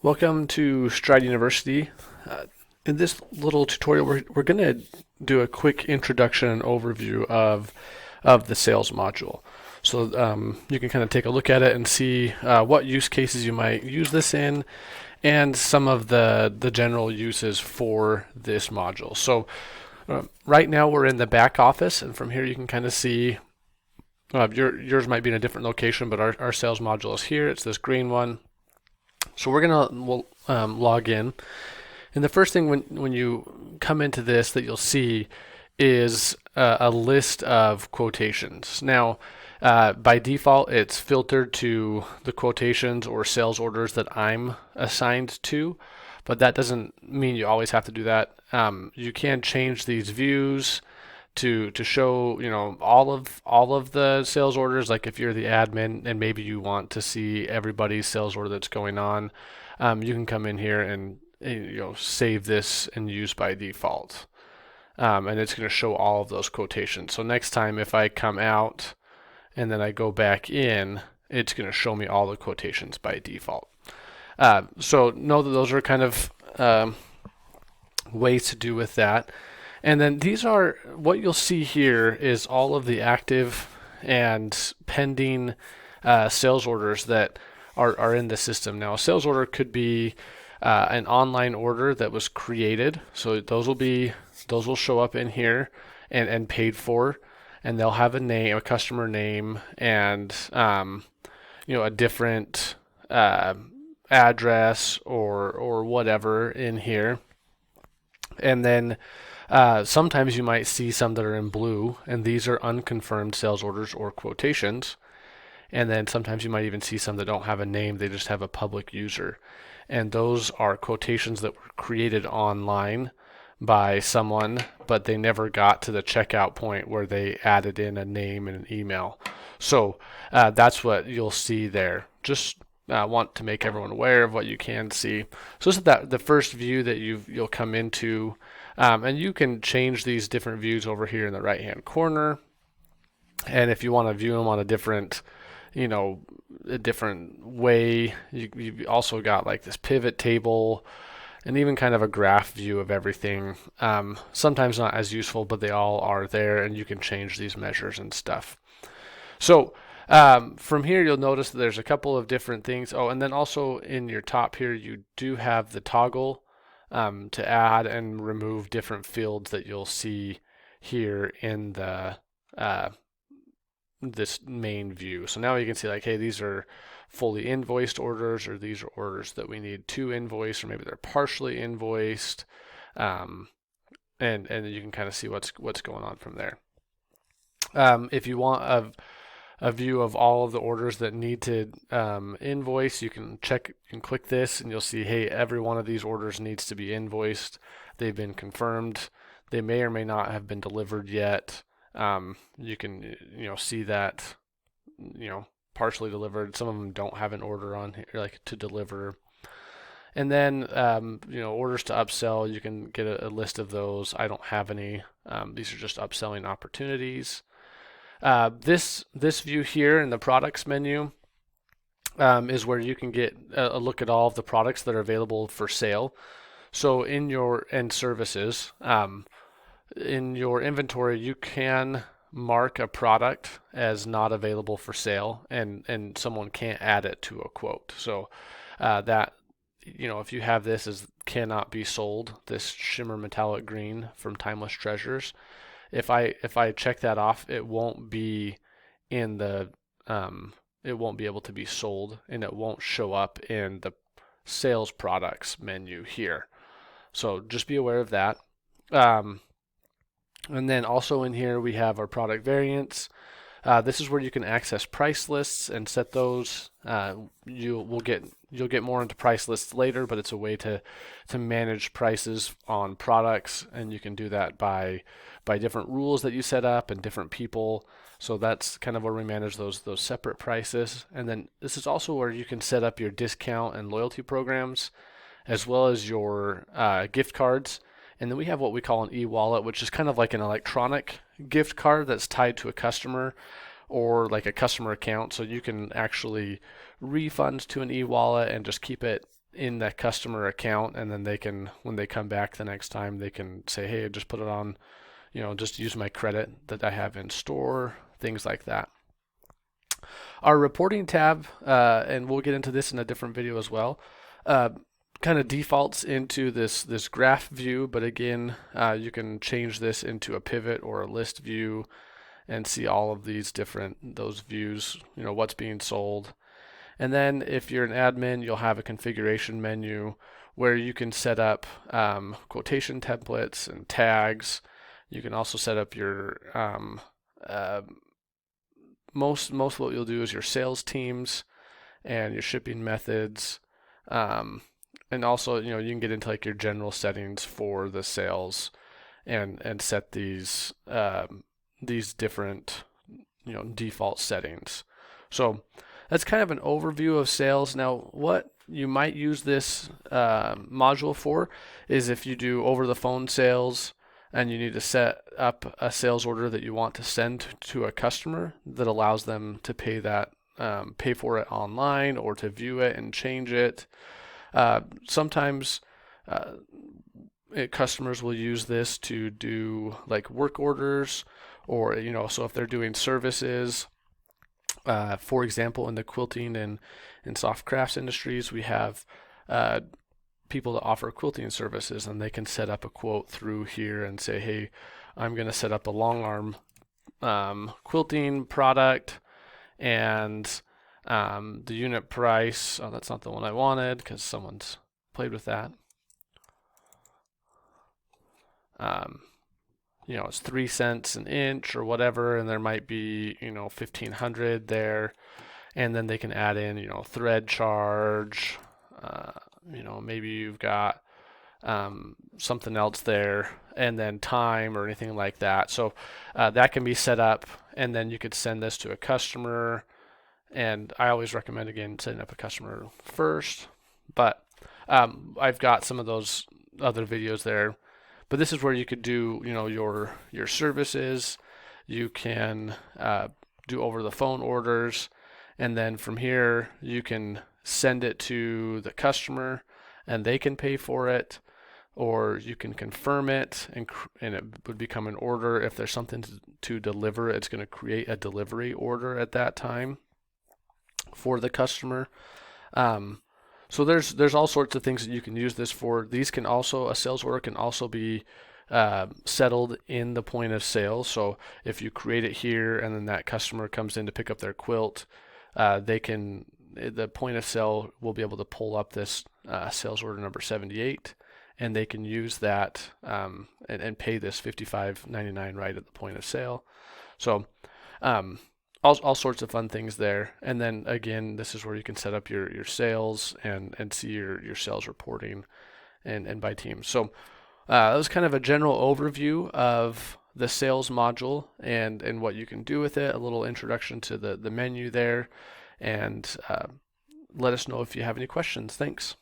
Welcome to Stride University. In this little tutorial, we're going to do a quick introduction and overview of the sales module. So you can kind of take a look at it and see what use cases you might use this in and some of the general uses for this module. So right now we're in the back office, and from here you can kind of see yours might be in a different location, but our sales module is here. It's this green one. So we'll log in, and the first thing when you come into this that you'll see is a list of quotations. Now, by default, it's filtered to the quotations or sales orders that I'm assigned to, but that doesn't mean you always have to do that. You can change these views to show all of the sales orders. Like if you're the admin and maybe you want to see everybody's sales order that's going on, you can come in here and save this and use by default, and it's going to show all of those quotations. So next time if I come out and then I go back in, it's going to show me all the quotations by default. So know that those are kind of ways to do with that. And then these are what you'll see here is all of the active and pending sales orders that are in the system. Now, a sales order could be an online order that was created. So those will show up in here and paid for, and they'll have a name, a customer name, and a different address or whatever in here. And then sometimes you might see some that are in blue, and these are unconfirmed sales orders or quotations. And then sometimes you might even see some that don't have a name, they just have a public user. And those are quotations that were created online by someone, but they never got to the checkout point where they added in a name and an email. So that's what you'll see there. Just want to make everyone aware of what you can see. So this is the first view that you'll come into. And you can change these different views over here in the right hand corner. And if you want to view them on a different way, you've also got like this pivot table and even kind of a graph view of everything. Sometimes not as useful, but they all are there, and you can change these measures and stuff. So from here, you'll notice that there's a couple of different things. Oh, and then also in your top here, you do have the toggle to add and remove different fields that you'll see here in the this main view. So now you can see like, hey, these are fully invoiced orders, or these are orders that we need to invoice, or maybe they're partially invoiced, and you can kind of see what's going on from there. If you want a view of all of the orders that need to invoice, you can click this, and you'll see, hey, every one of these orders needs to be invoiced. They've been confirmed. They may or may not have been delivered yet. You can see that partially delivered. Some of them don't have an order on here, like to deliver. And then orders to upsell, you can get a list of those. I don't have any. These are just upselling opportunities. This view here in the products menu is where you can get a look at all of the products that are available for sale. So in your services, in your inventory, you can mark a product as not available for sale, and someone can't add it to a quote. So that if you have this as cannot be sold, this shimmer metallic green from Timeless Treasures, if I check that off, it won't be in the it won't be able to be sold, and it won't show up in the sales products menu here. So just be aware of that. And then also in here we have our product variants. This is where you can access price lists and set those. You'll get more into price lists later, but it's a way to manage prices on products, and you can do that by different rules that you set up and different people. So that's kind of where we manage those separate prices. And then this is also where you can set up your discount and loyalty programs, as well as your gift cards. And then we have what we call an e-wallet, which is kind of like an electronic gift card that's tied to a customer or like a customer account. So you can actually refund to an e-wallet and just keep it in that customer account, and then they can, when they come back the next time, they can say, hey, just put it on, just use my credit that I have in store, things like that. Our reporting tab, and we'll get into this in a different video as well, kind of defaults into this graph view, but again, you can change this into a pivot or a list view and see all of these those views, what's being sold. And then if you're an admin, you'll have a configuration menu where you can set up quotation templates and tags. You can also set up your most of what you'll do is your sales teams and your shipping methods, and also you can get into like your general settings for the sales and set these different default settings. So that's kind of an overview of sales. Now, what you might use this module for is if you do over the phone sales and you need to set up a sales order that you want to send to a customer that allows them to pay for it online or to view it and change it. Sometimes customers will use this to do like work orders, or so if they're doing services. For example, in the quilting and soft crafts industries, we have people that offer quilting services, and they can set up a quote through here and say, hey, I'm going to set up a long arm quilting product, and the unit price, oh, that's not the one I wanted because someone's played with that. It's 3 cents an inch or whatever, and there might be, 1,500 there, and then they can add in, thread charge, maybe you've got something else there, and then time or anything like that. So that can be set up, and then you could send this to a customer. And I always recommend, again, setting up a customer first, but I've got some of those other videos there. But this is where you could do, your services. You can do over the phone orders, and then from here you can send it to the customer, and they can pay for it, or you can confirm it, and it would become an order. If there's something to deliver, it's going to create a delivery order at that time for the customer. So there's all sorts of things that you can use this for. These can also, a sales order can also be settled in the point of sale. So if you create it here and then that customer comes in to pick up their quilt, the point of sale will be able to pull up this sales order number 78, and they can use that and pay this $55.99 right at the point of sale. So all sorts of fun things there. And then again, this is where you can set up your sales and see your sales reporting and by teams. So that was kind of a general overview of the sales module and what you can do with it, a little introduction to the menu there, and let us know if you have any questions. Thanks.